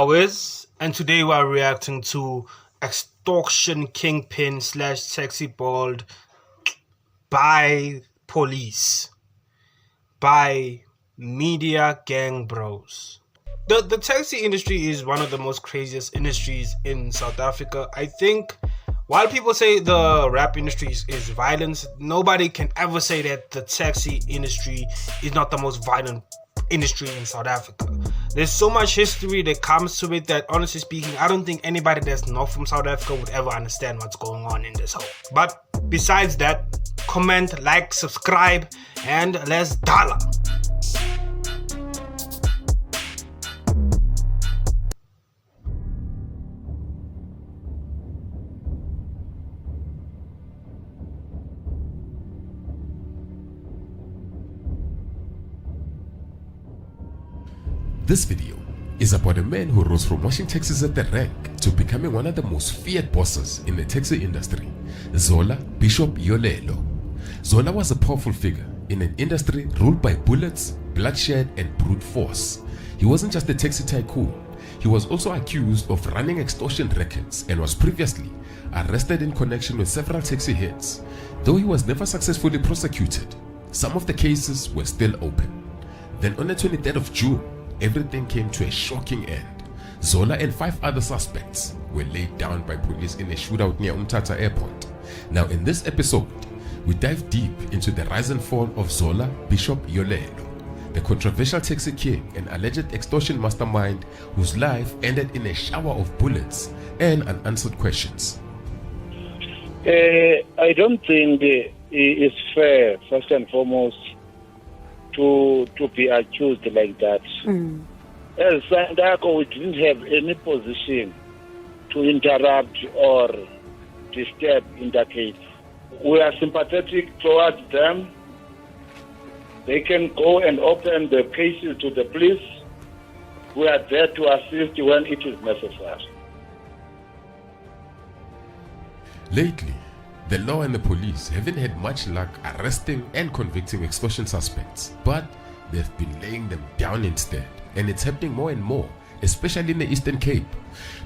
Awez, and today we are reacting to extortion kingpin slash sexy bald by police, by media gang bros. The taxi industry is one of the most craziest industries in South Africa. I think while people say the rap industry is violence, nobody can ever say that the taxi industry is not the most violent industry in South Africa. There's so much history that comes to it that, honestly speaking, I don't think anybody that's not from South Africa would ever understand what's going on in this hole. But besides that, comment, like, subscribe, and let's dollar. This video is about a man who rose from washing taxis at the rank to becoming one of the most feared bosses in the taxi industry, Zola Bishop Yolelo. Zola was a powerful figure in an industry ruled by bullets, bloodshed, and brute force. He wasn't just a taxi tycoon, he was also accused of running extortion rackets and was previously arrested in connection with several taxi hits. Though he was never successfully prosecuted, some of the cases were still open. Then on the 23rd of June, everything came to a shocking end. Zola and 5 other suspects were laid down by police in a shootout near Umtata Airport. Now in this episode, we dive deep into the rise and fall of Zola Bishop Yolelo, the controversial taxi king and alleged extortion mastermind whose life ended in a shower of bullets and unanswered questions. I don't think it's fair, first and foremost, to be accused like that. As Sandako, we didn't have any position to interrupt or disturb in that case. We are sympathetic towards them. They can go and open the cases to the police. We are there to assist when it is necessary. Lately, the law and the police haven't had much luck arresting and convicting extortion suspects, but they've been laying them down instead, and it's happening more and more, especially in the Eastern Cape.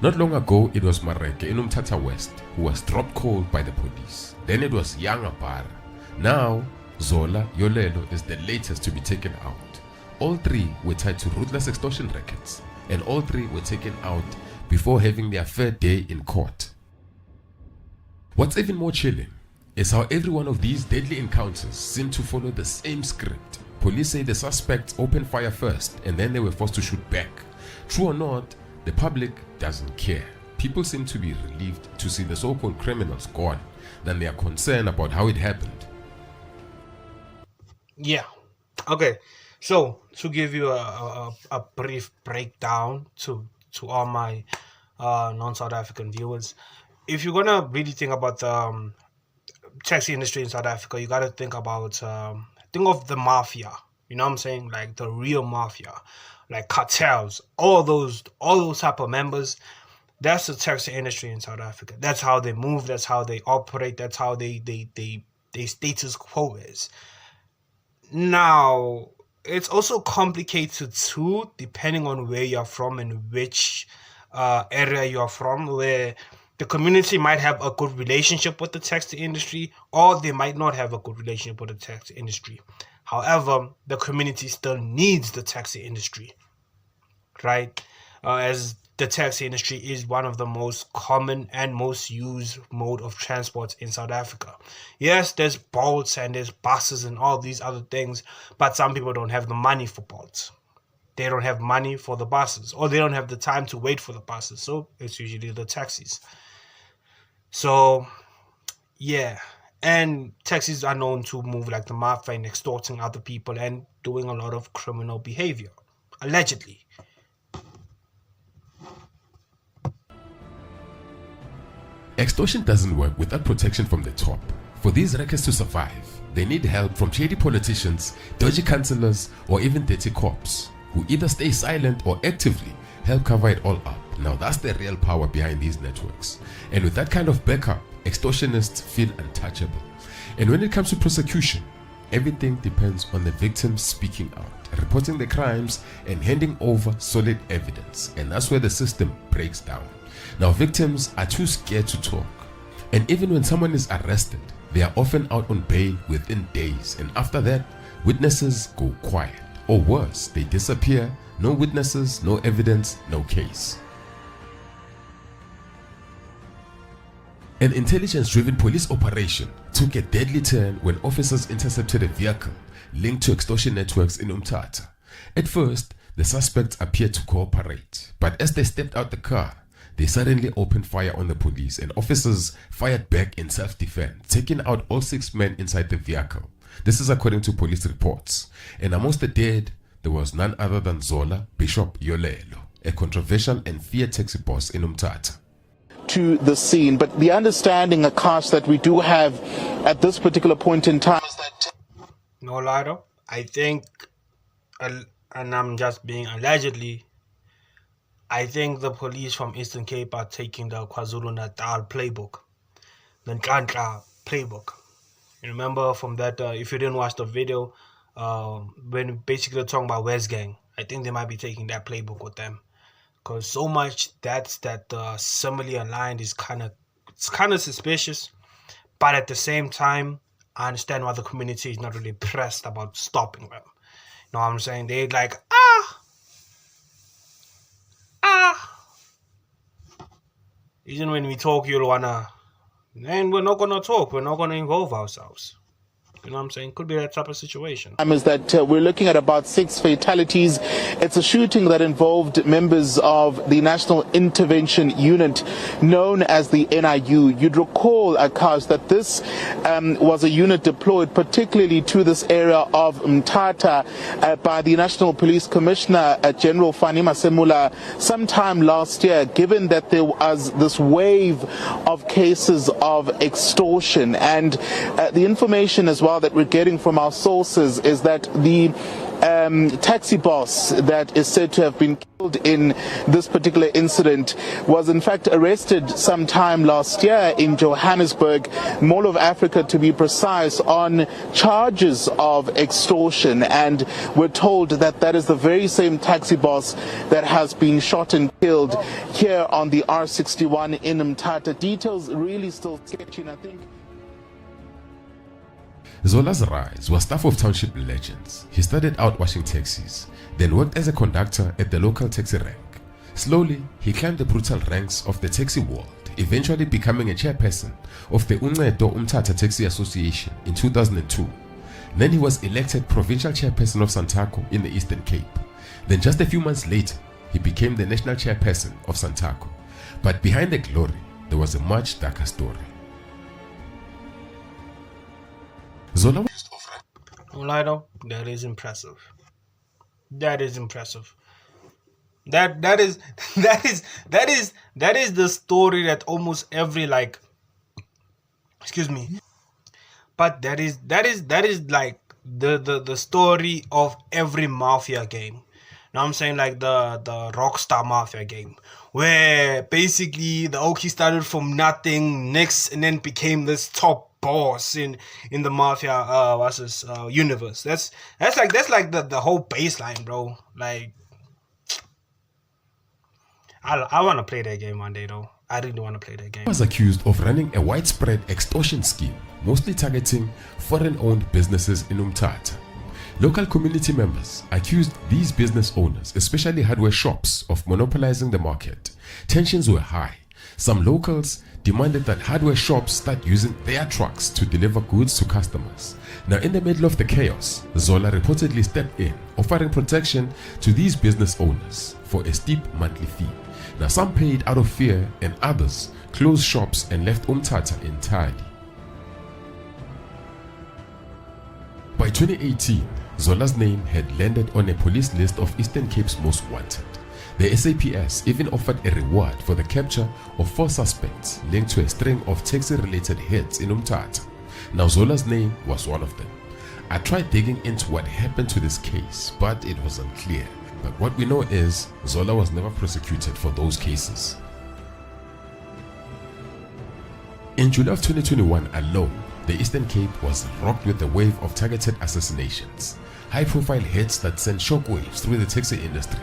Not long ago, it was Mareke in Umtata West who was dropped cold by the police. Then it was Young Apara. Now, Zola Yolelo is the latest to be taken out. All 3 were tied to ruthless extortion rackets, and all 3 were taken out before having their fair day in court. What's even more chilling is how every one of these deadly encounters seem to follow the same script. Police say the suspects opened fire first and then they were forced to shoot back. True or not, the public doesn't care. People seem to be relieved to see the so-called criminals gone than they are concerned about how it happened. Yeah. Okay. So to give you a brief breakdown to all my non-South African viewers, if you're gonna really think about the taxi industry in South Africa, you gotta think about think of the mafia. You know what I'm saying? Like the real mafia, like cartels, all those type of members. That's the taxi industry in South Africa. That's how they move. That's how they operate. That's how they status quo is. Now it's also complicated too, depending on where you're from and which area you're from, where the community might have a good relationship with the taxi industry, or they might not have a good relationship with the taxi industry. However, the community still needs the taxi industry, right? As the taxi industry is one of the most common and most used mode of transport in South Africa. Yes, there's Bolts and there's buses and all these other things, but some people don't have the money for Bolts. They don't have money for the buses, or they don't have the time to wait for the buses. So it's usually the taxis. So, yeah. And taxis are known to move like the mafia and extorting other people and doing a lot of criminal behavior, allegedly. Extortion doesn't work without protection from the top. For these rackets to survive, they need help from shady politicians, dodgy councillors, or even dirty cops, who either stay silent or actively help cover it all up. Now that's the real power behind these networks. And with that kind of backup, extortionists feel untouchable. And when it comes to prosecution, everything depends on the victim speaking out, reporting the crimes, and handing over solid evidence. And that's where the system breaks down. Now, victims are too scared to talk. And even when someone is arrested, they are often out on bail within days. And after that, witnesses go quiet. Or worse, they disappear. No witnesses, no evidence, no case. An intelligence-driven police operation took a deadly turn when officers intercepted a vehicle linked to extortion networks in Umtata. At first, the suspects appeared to cooperate, but as they stepped out the car, they suddenly opened fire on the police, and officers fired back in self-defense, taking out all 6 men inside the vehicle. This is according to police reports. And amongst the dead, there was none other than Zola Bishop Yolelo, a controversial and feared taxi boss in Umtata. To the scene, but the understanding, Akash, that we do have at this particular point in time is that no Lado, I think, and I'm just being allegedly, I think the police from Eastern Cape are taking the KwaZulu-Natal playbook, the Nkandla playbook. You remember from that, if you didn't watch the video, when basically they're talking about Awez gang, I think they might be taking that playbook with them. Because so much that similarly aligned is kind of suspicious, but at the same time, I understand why the community is not really pressed about stopping them. You know what I'm saying? They're like, Even when we talk, you'll wanna, and we're not gonna talk. We're not gonna involve ourselves. You know what I'm saying? Could be that type of situation. Is that we're looking at about 6 fatalities. It's a shooting that involved members of the National Intervention Unit known as the NIU. You'd recall, Akash, that this was a unit deployed particularly to this area of Mthatha by the National Police Commissioner General Fani Masemula sometime last year, given that there was this wave of cases of extortion. And the information as well that we're getting from our sources is that the taxi boss that is said to have been killed in this particular incident was in fact arrested sometime last year in Johannesburg, Mall of Africa to be precise, on charges of extortion. And we're told that that is the very same taxi boss that has been shot and killed here on the R61 in Mthatha. Details really still sketchy, and I think Zola's rise was stuff of township legends. He started out washing taxis, then worked as a conductor at the local taxi rank. Slowly, he climbed the brutal ranks of the taxi world, eventually becoming a chairperson of the Uncedo Umthatha Taxi Association in 2002. Then he was elected provincial chairperson of Santaco in the Eastern Cape. Then just a few months later, he became the national chairperson of Santaco. But behind the glory, there was a much darker story. Zola Lido, that is impressive. That is impressive. That is the story that almost every but that is like the story of every mafia game. Now I'm saying, like the Rockstar Mafia game, where basically the Oki started from nothing next and then became this top boss in the mafia universe. That's like the whole baseline, bro. Like I want to play that game one day though. I really want to play that game. He was accused of running a widespread extortion scheme, mostly targeting foreign-owned businesses in Umthatha. Local community members accused these business owners, especially hardware shops, of monopolizing the market. Tensions were high. Some locals demanded that hardware shops start using their trucks to deliver goods to customers. Now, in the middle of the chaos, Zola reportedly stepped in, offering protection to these business owners for a steep monthly fee. Now, some paid out of fear and others closed shops and left Umthatha entirely. By 2018, Zola's name had landed on a police list of Eastern Cape's most wanted. The SAPS even offered a reward for the capture of 4 suspects linked to a string of taxi-related hits in Umthatha. Now, Zola's name was one of them. I tried digging into what happened to this case, but it was unclear. But what we know is Zola was never prosecuted for those cases. In July of 2021 alone, the Eastern Cape was rocked with a wave of targeted assassinations, high-profile hits that sent shockwaves through the taxi industry.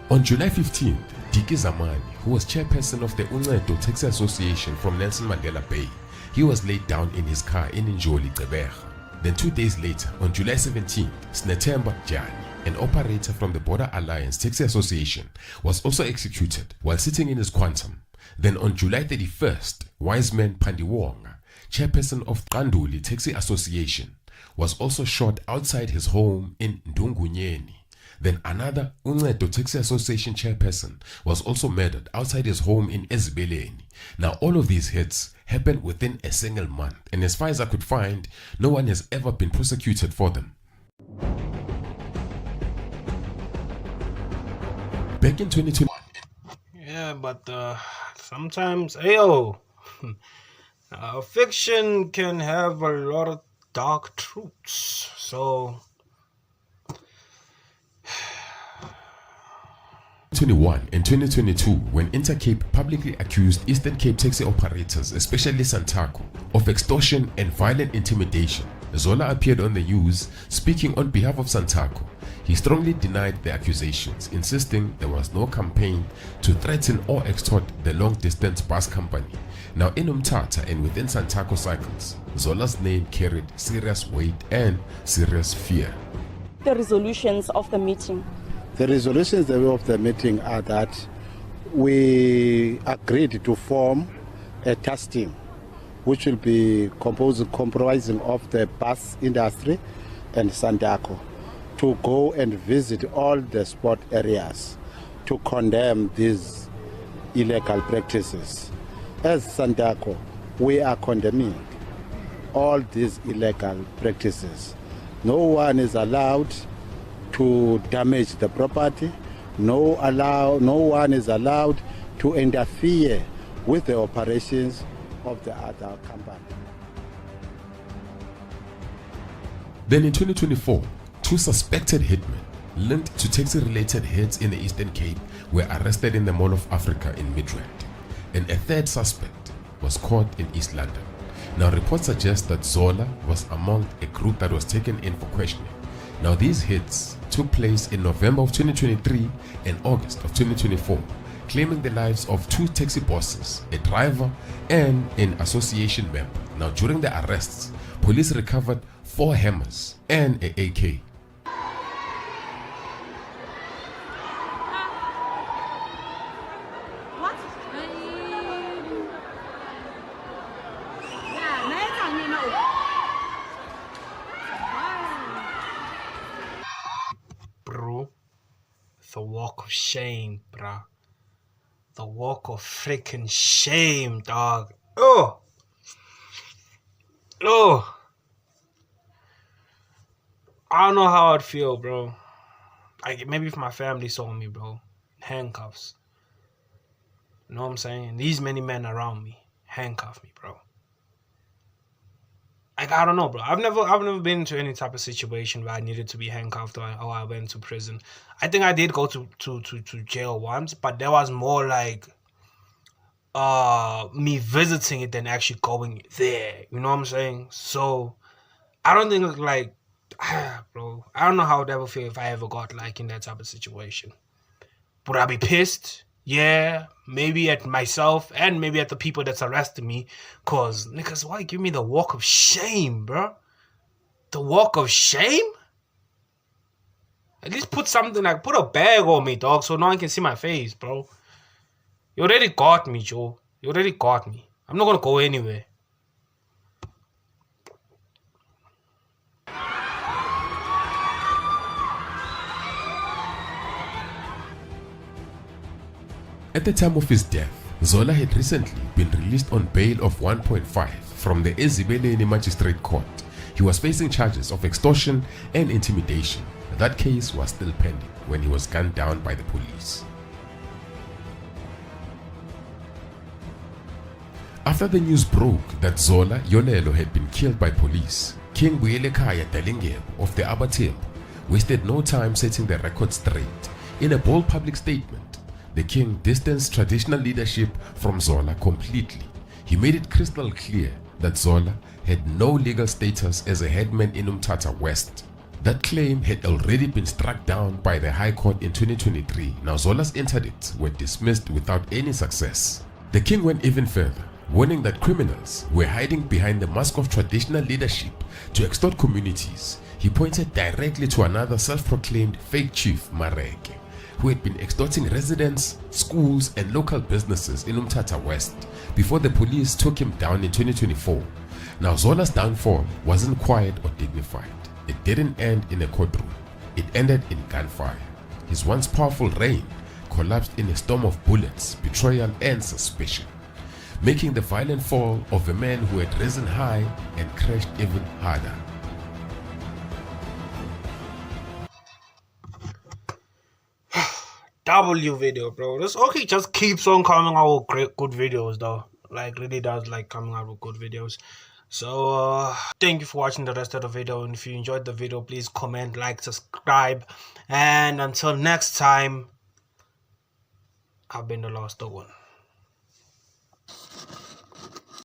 On July 15th, Diki Zamani, who was chairperson of the Uncedo Taxi Association from Nelson Mandela Bay, he was laid down in his car in Njoli, Gqeberha. Then 2 days later, on July 17th, Snetemba Jani, an operator from the Border Alliance Taxi Association, was also executed while sitting in his Quantum. Then on July 31st, Wiseman Pandiwonga, chairperson of Qanduli Taxi Association, was also shot outside his home in Ndungunyeni. Then another Uncedo Taxi Association chairperson was also murdered outside his home in Ezibeleni. Now all of these hits happened within a single month, and as far as I could find, no one has ever been prosecuted for them. Back in 2020. Yeah, but sometimes, fiction can have a lot of dark truths. So 2021 and 2022, when Intercape publicly accused Eastern Cape taxi operators, especially Santaco, of extortion and violent intimidation, Zola appeared on the news speaking on behalf of Santaco. He strongly denied the accusations, insisting there was no campaign to threaten or extort the long-distance bus company. Now in Umtata and within Santaco cycles, Zola's name carried serious weight and serious fear. The resolutions of the meeting. The resolutions of the meeting are that we agreed to form a task team which will be comprising of the bus industry and Santaco to go and visit all the sport areas to condemn these illegal practices. As Santaco, we are condemning all these illegal practices. No one is allowed to damage the property. No one is allowed to interfere with the operations of the other company. Then in 2024, 2 suspected hitmen linked to taxi-related hits in the Eastern Cape were arrested in the Mall of Africa in Midrand, and a 3rd suspect was caught in East London. Now reports suggest that Zola was among a group that was taken in for questioning. Now these hits took place in November of 2023 and August of 2024, claiming the lives of 2 taxi bosses, a driver and an association member. Now during the arrests, police recovered 4 hammers and an AK. bro, the walk of shame, bruh. The walk of freaking shame, dog. Oh! I don't know how I'd feel, bro. Like, maybe if my family saw me, bro. Handcuffs. You know what I'm saying? These many men around me. Handcuff me, bro. Like, I don't know, bro. I've never been into any type of situation where I needed to be handcuffed or I went to prison. I think I did go to jail once, but that was more like me visiting it than actually going there. You know what I'm saying? So I don't think like bro, I don't know how I would ever feel if I ever got like in that type of situation. Would I be pissed? Yeah, maybe at myself and maybe at the people that's arrested me. Cause niggas, why give me the walk of shame, bro? The walk of shame? At least put something like, put a bag on me, dog, so no one can see my face, bro. You already got me, Joe. You already got me. I'm not gonna go anywhere. At the time of his death, Zola had recently been released on bail of 1.5 from the Ezibeleni Magistrate Court. He was facing charges of extortion and intimidation. That case was still pending when he was gunned down by the police. After the news broke that Zola Yolelo had been killed by police, King Buyelekaya Dalingebo of the Abatembu wasted no time setting the record straight. In a bold public statement, the king distanced traditional leadership from Zola completely. He made it crystal clear that Zola had no legal status as a headman in Umtata West. That claim had already been struck down by the High Court in 2023. Now Zola's interdicts were dismissed without any success. The king went even further, warning that criminals were hiding behind the mask of traditional leadership to extort communities. He pointed directly to another self-proclaimed fake chief, Mareke, who had been extorting residents, schools and local businesses in Umtata West before the police took him down in 2024. Now Zola's downfall wasn't quiet or dignified. It didn't end in a courtroom. It ended in gunfire. His once powerful reign collapsed in a storm of bullets, betrayal and suspicion, making the violent fall of a man who had risen high and crashed even harder. W video, bro. This okay just keeps on coming out with great good videos though. Like really does like coming out with good videos. So thank you for watching the rest of the video, and if you enjoyed the video, please comment, like, subscribe, and until next time, I've been the last one.